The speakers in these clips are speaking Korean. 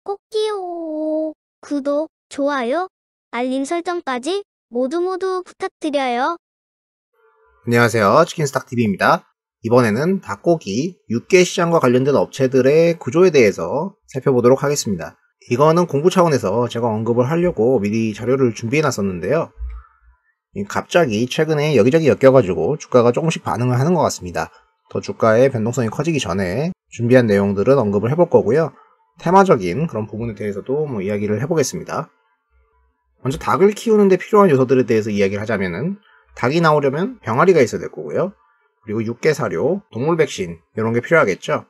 꼭지요. 구독, 좋아요, 알림 설정까지 모두 부탁드려요. 안녕하세요. 치킨스탁TV입니다. 이번에는 닭고기, 육개 시장과 관련된 업체들의 구조에 대해서 살펴보도록 하겠습니다. 이거는 공부 차원에서 제가 언급을 하려고 미리 자료를 준비해 놨었는데요. 갑자기 최근에 여기저기 엮여가지고 주가가 조금씩 반응을 하는 것 같습니다. 더 주가의 변동성이 커지기 전에 준비한 내용들은 언급을 해볼 거고요. 테마적인 그런 부분에 대해서도 이야기를 해보겠습니다. 먼저 닭을 키우는데 필요한 요소들에 대해서 이야기를 하자면은 닭이 나오려면 병아리가 있어야 될 거고요. 그리고 육개 사료, 동물 백신 이런 게 필요하겠죠.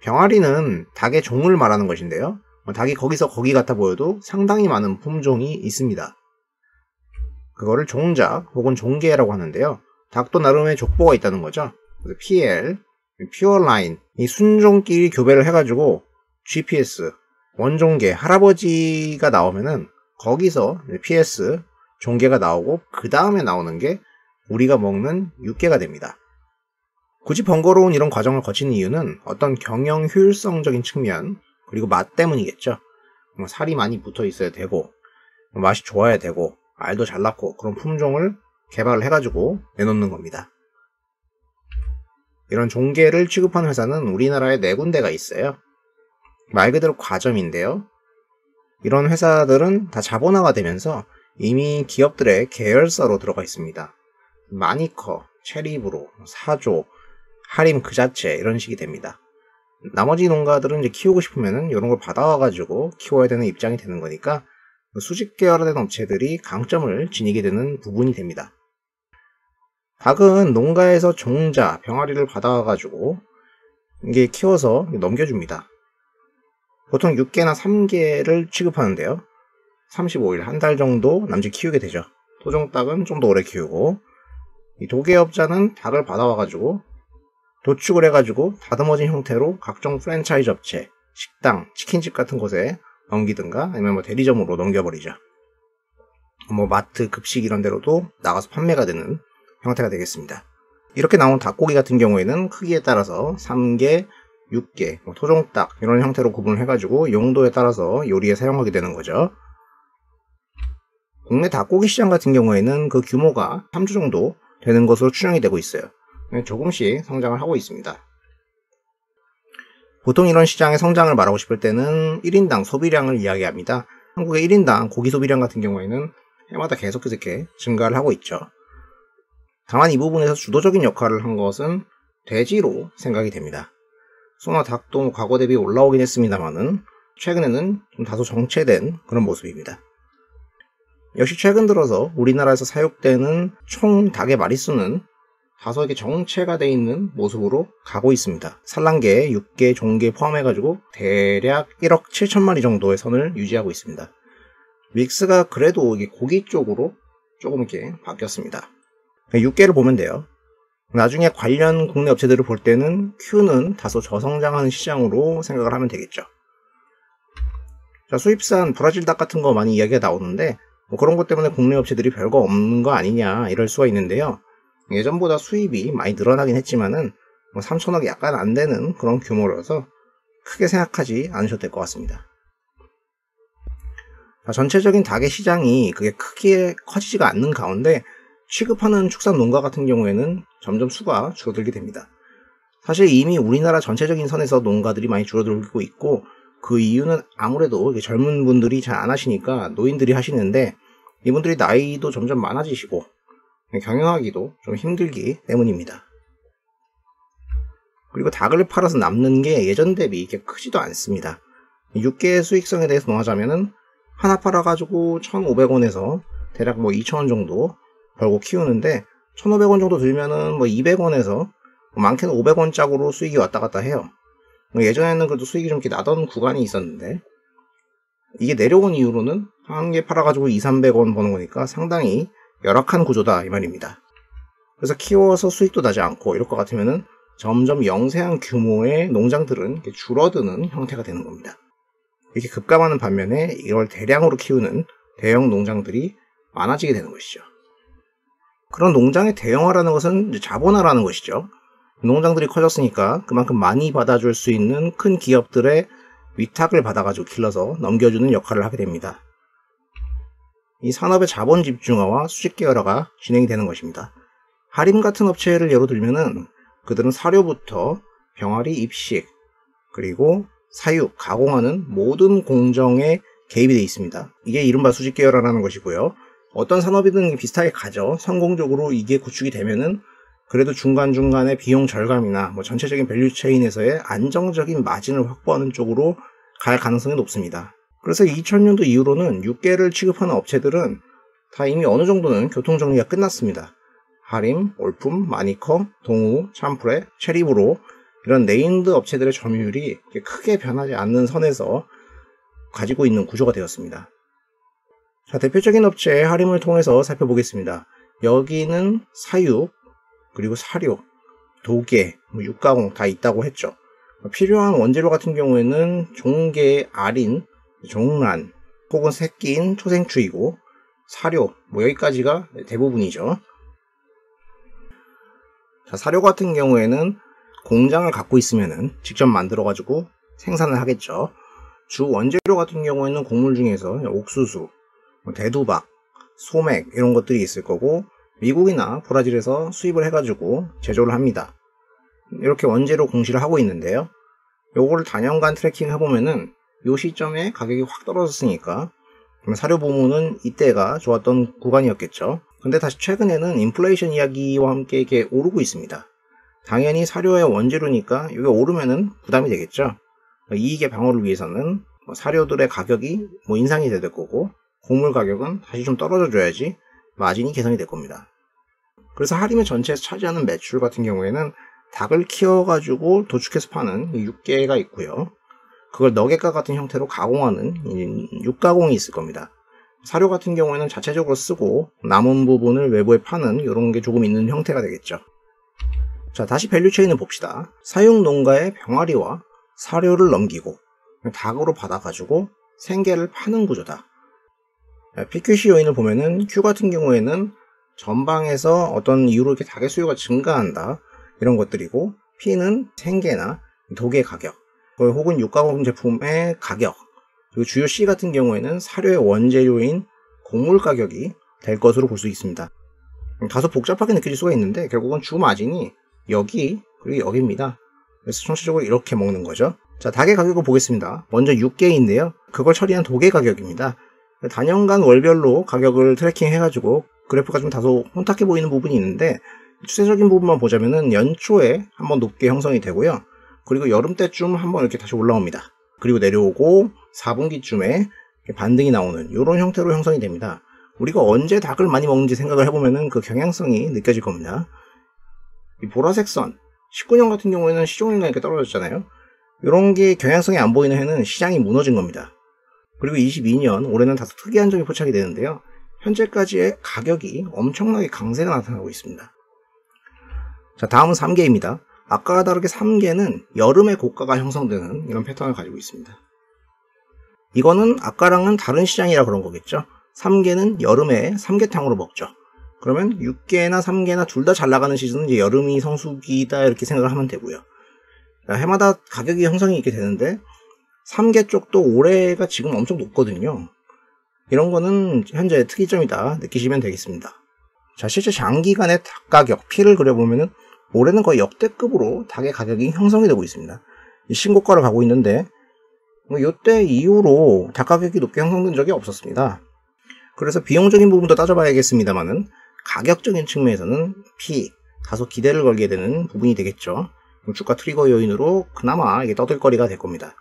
병아리는 닭의 종을 말하는 것인데요. 닭이 거기서 거기 같아 보여도 상당히 많은 품종이 있습니다. 그거를 종작 혹은 종계라고 하는데요. 닭도 나름의 족보가 있다는 거죠. 그래서 PL, 퓨어라인, 이 순종끼리 교배를 해가지고 GPS, 원종계, 할아버지가 나오면은 거기서 PS, 종계가 나오고 그 다음에 나오는 게 우리가 먹는 육계가 됩니다. 굳이 번거로운 이런 과정을 거치는 이유는 어떤 경영 효율성적인 측면 그리고 맛 때문이겠죠. 살이 많이 붙어 있어야 되고 맛이 좋아야 되고 알도 잘 낳고 그런 품종을 개발을 해가지고 내놓는 겁니다. 이런 종계를 취급하는 회사는 우리나라에 4군데가 있어요. 말 그대로 과점인데요. 이런 회사들은 다 자본화가 되면서 이미 기업들의 계열사로 들어가 있습니다. 마니커, 체리브로, 사조, 하림 그 자체 이런 식이 됩니다. 나머지 농가들은 이제 키우고 싶으면은 이런 걸 받아와가지고 키워야 되는 입장이 되는 거니까 수직 계열화된 업체들이 강점을 지니게 되는 부분이 됩니다. 닭은 농가에서 종자, 병아리를 받아와가지고 이게 키워서 넘겨줍니다. 보통 6개나 3개를 취급하는데요. 35일, 한 달 정도 남짓 키우게 되죠. 토종닭은 좀 더 오래 키우고 이 도개업자는 닭을 받아와가지고 도축을 해가지고 다듬어진 형태로 각종 프랜차이즈 업체, 식당, 치킨집 같은 곳에 넘기든가 아니면 대리점으로 넘겨버리죠. 마트, 급식 이런 데로도 나가서 판매가 되는 형태가 되겠습니다. 이렇게 나온 닭고기 같은 경우에는 크기에 따라서 3개, 6개, 토종닭 이런 형태로 구분을 해가지고 용도에 따라서 요리에 사용하게 되는 거죠. 국내 닭고기 시장 같은 경우에는 그 규모가 3조 정도 되는 것으로 추정이 되고 있어요. 조금씩 성장을 하고 있습니다. 보통 이런 시장의 성장을 말하고 싶을 때는 1인당 소비량을 이야기합니다. 한국의 1인당 고기 소비량 같은 경우에는 해마다 계속해서 이렇게 증가를 하고 있죠. 다만 이 부분에서 주도적인 역할을 한 것은 돼지로 생각이 됩니다. 소나 닭도 과거 대비 올라오긴 했습니다만은 최근에는 좀 다소 정체된 그런 모습입니다. 역시 최근 들어서 우리나라에서 사육되는 총 닭의 마리수는 다소 이렇게 정체가 되어 있는 모습으로 가고 있습니다. 산란계, 육계, 종계 포함해가지고 대략 1억 7천 마리 정도의 선을 유지하고 있습니다. 믹스가 그래도 이게 고기 쪽으로 조금 이렇게 바뀌었습니다. 육계를 보면 돼요. 나중에 관련 국내 업체들을 볼 때는 Q는 다소 저성장하는 시장으로 생각을 하면 되겠죠. 자, 수입산 브라질 닭 같은 거 많이 이야기가 나오는데 그런 것 때문에 국내 업체들이 별거 없는 거 아니냐 이럴 수가 있는데요. 예전보다 수입이 많이 늘어나긴 했지만은 3천억이 약간 안 되는 그런 규모라서 크게 생각하지 않으셔도 될 것 같습니다. 자, 전체적인 닭의 시장이 그게 크게 커지지가 않는 가운데 취급하는 축산 농가 같은 경우에는 점점 수가 줄어들게 됩니다. 사실 이미 우리나라 전체적인 선에서 농가들이 많이 줄어들고 있고 그 이유는 아무래도 젊은 분들이 잘 안 하시니까 노인들이 하시는데 이분들이 나이도 점점 많아지시고 경영하기도 좀 힘들기 때문입니다. 그리고 닭을 팔아서 남는 게 예전 대비 이렇게 크지도 않습니다. 6개의 수익성에 대해서 nói자면은 하나 팔아가지고 1,500원에서 대략 2,000원 정도 벌고 키우는데 1,500원 정도 들면은 200원에서 많게는 500원 짝으로 수익이 왔다 갔다 해요. 예전에는 그래도 수익이 좀 이렇게 나던 구간이 있었는데 이게 내려온 이후로는 한 개 팔아가지고 200~300원 버는 거니까 상당히 열악한 구조다 이 말입니다. 그래서 키워서 수익도 나지 않고 이럴 것 같으면은 점점 영세한 규모의 농장들은 이렇게 줄어드는 형태가 되는 겁니다. 이렇게 급감하는 반면에 이걸 대량으로 키우는 대형 농장들이 많아지게 되는 것이죠. 그런 농장의 대형화라는 것은 이제 자본화라는 것이죠. 농장들이 커졌으니까 그만큼 많이 받아줄 수 있는 큰 기업들의 위탁을 받아가지고 길러서 넘겨주는 역할을 하게 됩니다. 이 산업의 자본 집중화와 수직 계열화가 진행이 되는 것입니다. 하림 같은 업체를 예로 들면은 그들은 사료부터 병아리 입식, 그리고 사육, 가공하는 모든 공정에 개입이 되어 있습니다. 이게 이른바 수직 계열화라는 것이고요. 어떤 산업이든 비슷하게 가죠. 성공적으로 이게 구축이 되면은 그래도 중간중간에 비용 절감이나 전체적인 밸류 체인에서의 안정적인 마진을 확보하는 쪽으로 갈 가능성이 높습니다. 그래서 2000년도 이후로는 육계를 취급하는 업체들은 다 이미 어느 정도는 교통정리가 끝났습니다. 하림, 올품, 마니커, 동우, 참프레, 체리브로 이런 네임드 업체들의 점유율이 크게 변하지 않는 선에서 가지고 있는 구조가 되었습니다. 자, 대표적인 업체 하림을 통해서 살펴보겠습니다. 여기는 사육, 그리고 사료, 도계, 육가공 다 있다고 했죠. 필요한 원재료 같은 경우에는 종계, 알인, 종란, 혹은 새끼인 초생추이고 사료, 여기까지가 대부분이죠. 자, 사료 같은 경우에는 공장을 갖고 있으면은 직접 만들어가지고 생산을 하겠죠. 주 원재료 같은 경우에는 곡물 중에서 옥수수, 대두박, 소맥 이런 것들이 있을 거고 미국이나 브라질에서 수입을 해가지고 제조를 합니다. 이렇게 원재료 공시를 하고 있는데요. 요거를 단연간 트래킹 해보면은 요 시점에 가격이 확 떨어졌으니까 사료 부문은 이때가 좋았던 구간이었겠죠. 근데 다시 최근에는 인플레이션 이야기와 함께 이렇게 오르고 있습니다. 당연히 사료의 원재료니까 이게 오르면은 부담이 되겠죠. 이익의 방어를 위해서는 사료들의 가격이 인상이 될 거고 곡물 가격은 다시 좀 떨어져 줘야지 마진이 개선이 될 겁니다. 그래서 하림의 전체에서 차지하는 매출 같은 경우에는 닭을 키워가지고 도축해서 파는 육계가 있고요. 그걸 너겟과 같은 형태로 가공하는 육가공이 있을 겁니다. 사료 같은 경우에는 자체적으로 쓰고 남은 부분을 외부에 파는 이런 게 조금 있는 형태가 되겠죠. 자, 다시 밸류체인을 봅시다. 사육 농가의 병아리와 사료를 넘기고 닭으로 받아가지고 생계를 파는 구조다. PQC 요인을 보면은 Q 같은 경우에는 전방에서 어떤 이유로 이렇게 닭의 수요가 증가한다 이런 것들이고, P는 생계나 독의 가격 혹은 육가공 제품의 가격, 그리고 주요 C 같은 경우에는 사료의 원재료인 곡물 가격이 될 것으로 볼 수 있습니다. 다소 복잡하게 느껴질 수가 있는데 결국은 주 마진이 여기 그리고 여기입니다. 그래서 총체적으로 이렇게 먹는 거죠. 자, 닭의 가격을 보겠습니다. 먼저 육계인데요. 그걸 처리한 독의 가격입니다. 단연간 월별로 가격을 트래킹 해가지고 그래프가 좀 다소 혼탁해 보이는 부분이 있는데 추세적인 부분만 보자면은 연초에 한번 높게 형성이 되고요. 그리고 여름 때쯤 한번 이렇게 다시 올라옵니다. 그리고 내려오고 4분기쯤에 반등이 나오는 이런 형태로 형성이 됩니다. 우리가 언제 닭을 많이 먹는지 생각을 해보면은 그 경향성이 느껴질 겁니다. 이 보라색 선 19년 같은 경우에는 시종일관 이렇게 떨어졌잖아요. 이런 게 경향성이 안 보이는 해는 시장이 무너진 겁니다. 그리고 22년 올해는 다소 특이한 점이 포착이 되는데요. 현재까지의 가격이 엄청나게 강세가 나타나고 있습니다. 자, 다음은 3계입니다. 아까와 다르게 3계는 여름에 고가가 형성되는 이런 패턴을 가지고 있습니다. 이거는 아까랑은 다른 시장이라 그런 거겠죠. 3계는 여름에 삼계탕으로 먹죠. 그러면 6계나 3계나 둘 다 잘 나가는 시즌은 이제 여름이 성수기다 이렇게 생각을 하면 되고요. 해마다 가격이 형성이 있게 되는데 3계 쪽도 올해가 지금 엄청 높거든요. 이런 거는 현재 특이점이다 느끼시면 되겠습니다. 자, 실제 장기간의 닭 가격 P를 그려보면은 올해는 거의 역대급으로 닭의 가격이 형성이 되고 있습니다. 신고가를 가고 있는데 이때 이후로 닭 가격이 높게 형성된 적이 없었습니다. 그래서 비용적인 부분도 따져봐야겠습니다만은 가격적인 측면에서는 P 다소 기대를 걸게 되는 부분이 되겠죠. 주가 트리거 요인으로 그나마 이게 떠들거리가 될 겁니다.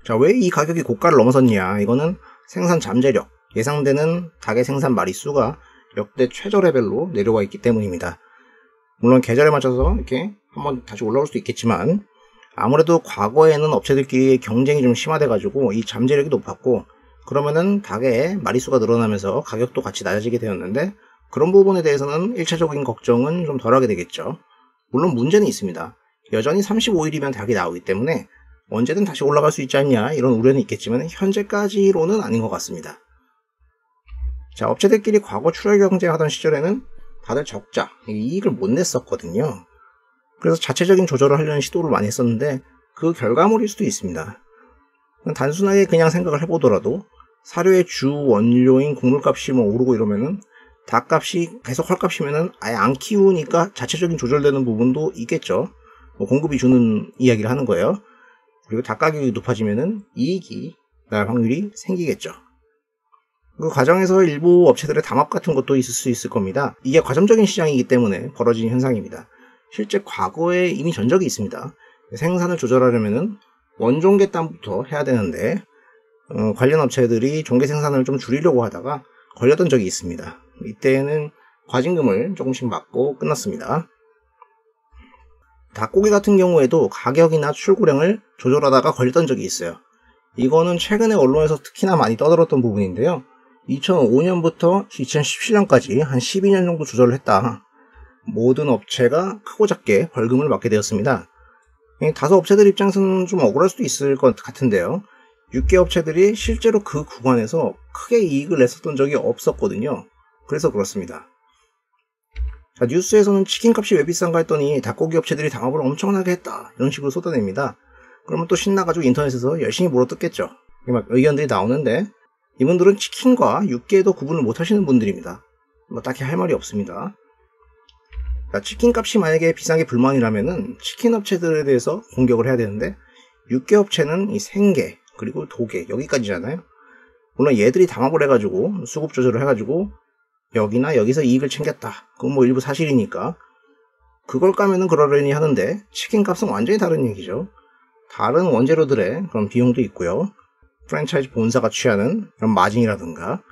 자, 왜 이 가격이 고가를 넘어섰냐? 이거는 생산 잠재력, 예상되는 닭의 생산 마리수가 역대 최저 레벨로 내려와 있기 때문입니다. 물론 계절에 맞춰서 이렇게 한번 다시 올라올 수도 있겠지만 아무래도 과거에는 업체들끼리 경쟁이 좀 심화돼가지고 이 잠재력이 높았고 그러면은 닭의 마리수가 늘어나면서 가격도 같이 낮아지게 되었는데 그런 부분에 대해서는 1차적인 걱정은 좀 덜하게 되겠죠. 물론 문제는 있습니다. 여전히 35일이면 닭이 나오기 때문에 언제든 다시 올라갈 수 있지 않냐 이런 우려는 있겠지만 현재까지로는 아닌 것 같습니다. 자, 업체들끼리 과거 출혈 경쟁하던 시절에는 다들 적자, 이익을 못 냈었거든요. 그래서 자체적인 조절을 하려는 시도를 많이 했었는데 그 결과물일 수도 있습니다. 단순하게 그냥 생각을 해보더라도 사료의 주 원료인 곡물값이 오르고 이러면은 닭값이 계속 헐값이면은 아예 안 키우니까 자체적인 조절되는 부분도 있겠죠. 공급이 주는 이야기를 하는 거예요. 그리고 닭 가격이 높아지면은 이익이 날 확률이 생기겠죠. 그 과정에서 일부 업체들의 담합 같은 것도 있을 수 있을 겁니다. 이게 과점적인 시장이기 때문에 벌어진 현상입니다. 실제 과거에 이미 전적이 있습니다. 생산을 조절하려면은 원종개땀부터 해야 되는데 관련 업체들이 종개 생산을 좀 줄이려고 하다가 걸렸던 적이 있습니다. 이때는 과징금을 조금씩 받고 끝났습니다. 닭고기 같은 경우에도 가격이나 출고량을 조절하다가 걸렸던 적이 있어요. 이거는 최근에 언론에서 특히나 많이 떠들었던 부분인데요. 2005년부터 2017년까지 한 12년 정도 조절을 했다. 모든 업체가 크고 작게 벌금을 받게 되었습니다. 다소 업체들 입장에서는 좀 억울할 수도 있을 것 같은데요. 6개 업체들이 실제로 그 구간에서 크게 이익을 냈었던 적이 없었거든요. 그래서 그렇습니다. 자, 뉴스에서는 치킨값이 왜 비싼가 했더니 닭고기 업체들이 담합을 엄청나게 했다, 이런 식으로 쏟아냅니다. 그러면 또 신나가지고 인터넷에서 열심히 물어뜯겠죠. 막 의견들이 나오는데 이분들은 치킨과 육개도 구분을 못하시는 분들입니다. 딱히 할 말이 없습니다. 자, 치킨값이 만약에 비싼 게 불만이라면은 치킨 업체들에 대해서 공격을 해야 되는데 육개 업체는 이 생계 그리고 도개 여기까지잖아요. 물론 얘들이 담합을 해가지고 수급 조절을 해가지고 여기나 여기서 이익을 챙겼다, 그건 일부 사실이니까 그걸 까면은 그러려니 하는데 치킨 값은 완전히 다른 얘기죠. 다른 원재료들의 그런 비용도 있고요. 프랜차이즈 본사가 취하는 그런 마진이라든가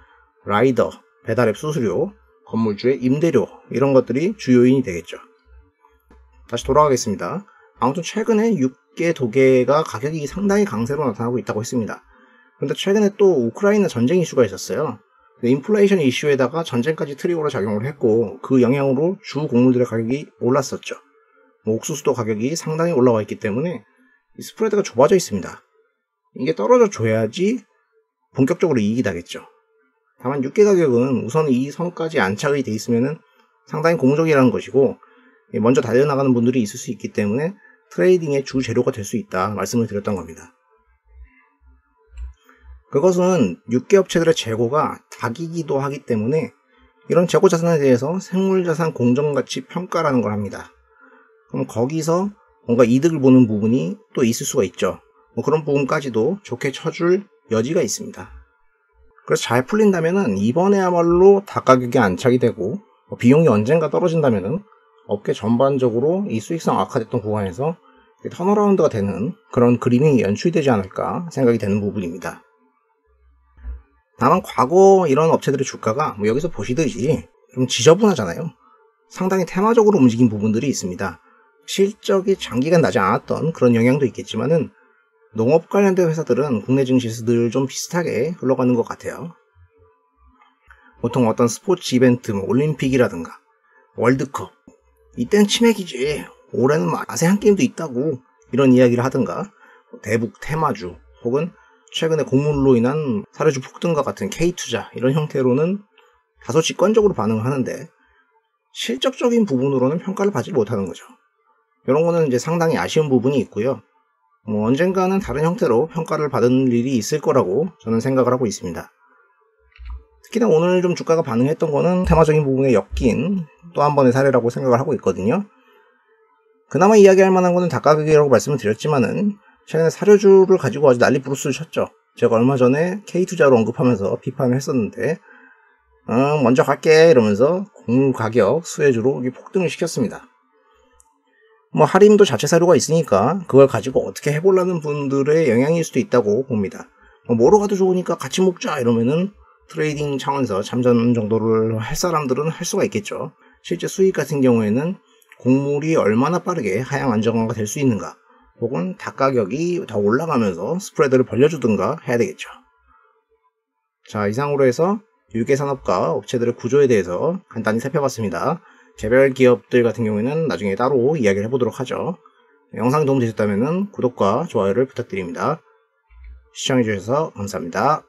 라이더, 배달앱 수수료, 건물주의 임대료, 이런 것들이 주요인이 되겠죠. 다시 돌아가겠습니다. 아무튼 최근에 육개, 도개가 가격이 상당히 강세로 나타나고 있다고 했습니다. 그런데 최근에 또 우크라이나 전쟁 이슈가 있었어요. 인플레이션 이슈에다가 전쟁까지 트리거로 작용을 했고 그 영향으로 주 곡물들의 가격이 올랐었죠. 옥수수도 가격이 상당히 올라와 있기 때문에 스프레드가 좁아져 있습니다. 이게 떨어져 줘야지 본격적으로 이익이 나겠죠. 다만 육개 가격은 우선 이 선까지 안착이 돼 있으면 상당히 고무적이라는 것이고 먼저 달려나가는 분들이 있을 수 있기 때문에 트레이딩의 주 재료가 될 수 있다 말씀을 드렸던 겁니다. 그것은 육개 업체들의 재고가 닭이기도 하기 때문에 이런 재고 자산에 대해서 생물자산 공정가치 평가라는 걸 합니다. 그럼 거기서 뭔가 이득을 보는 부분이 또 있을 수가 있죠. 그런 부분까지도 좋게 쳐줄 여지가 있습니다. 그래서 잘 풀린다면은 이번에야말로 닭 가격이 안착이 되고 비용이 언젠가 떨어진다면은 업계 전반적으로 이 수익성 악화됐던 구간에서 턴어라운드가 되는 그런 그림이 연출되지 않을까 생각이 되는 부분입니다. 다만 과거 이런 업체들의 주가가 여기서 보시듯이 좀 지저분하잖아요. 상당히 테마적으로 움직인 부분들이 있습니다. 실적이 장기간 나지 않았던 그런 영향도 있겠지만은 농업 관련된 회사들은 국내 증시에서 늘 좀 비슷하게 흘러가는 것 같아요. 보통 어떤 스포츠 이벤트, 올림픽이라든가 월드컵, 이때는 치맥이지, 올해는 아세안 게임도 있다고, 이런 이야기를 하든가 대북 테마주 혹은 최근에 곡물로 인한 사료주 폭등과 같은 K투자, 이런 형태로는 다소 직관적으로 반응을 하는데 실적적인 부분으로는 평가를 받지 못하는 거죠. 이런 거는 이제 상당히 아쉬운 부분이 있고요. 언젠가는 다른 형태로 평가를 받은 일이 있을 거라고 저는 생각을 하고 있습니다. 특히나 오늘 좀 주가가 반응했던 거는 테마적인 부분에 엮인 또 한 번의 사례라고 생각을 하고 있거든요. 그나마 이야기할 만한 거는 닭 가격이라고 말씀을 드렸지만은 최근에 사료주를 가지고 아주 난리 부르스를 쳤죠. 제가 얼마 전에 K투자로 언급하면서 비판을 했었는데 먼저 갈게 이러면서 곡물 가격 수혜주로 폭등을 시켰습니다. 할인도 자체 사료가 있으니까 그걸 가지고 어떻게 해보려는 분들의 영향일 수도 있다고 봅니다. 뭐로 가도 좋으니까 같이 먹자 이러면은 트레이딩 차원에서 참전 정도를 할 사람들은 할 수가 있겠죠. 실제 수익 같은 경우에는 곡물이 얼마나 빠르게 하향 안정화가 될 수 있는가, 혹은 닭 가격이 더 올라가면서 스프레드를 벌려주든가 해야 되겠죠. 자, 이상으로 해서 유계산업과 업체들의 구조에 대해서 간단히 살펴봤습니다. 개별 기업들 같은 경우에는 나중에 따로 이야기를 해보도록 하죠. 영상이 도움되셨다면 구독과 좋아요를 부탁드립니다. 시청해주셔서 감사합니다.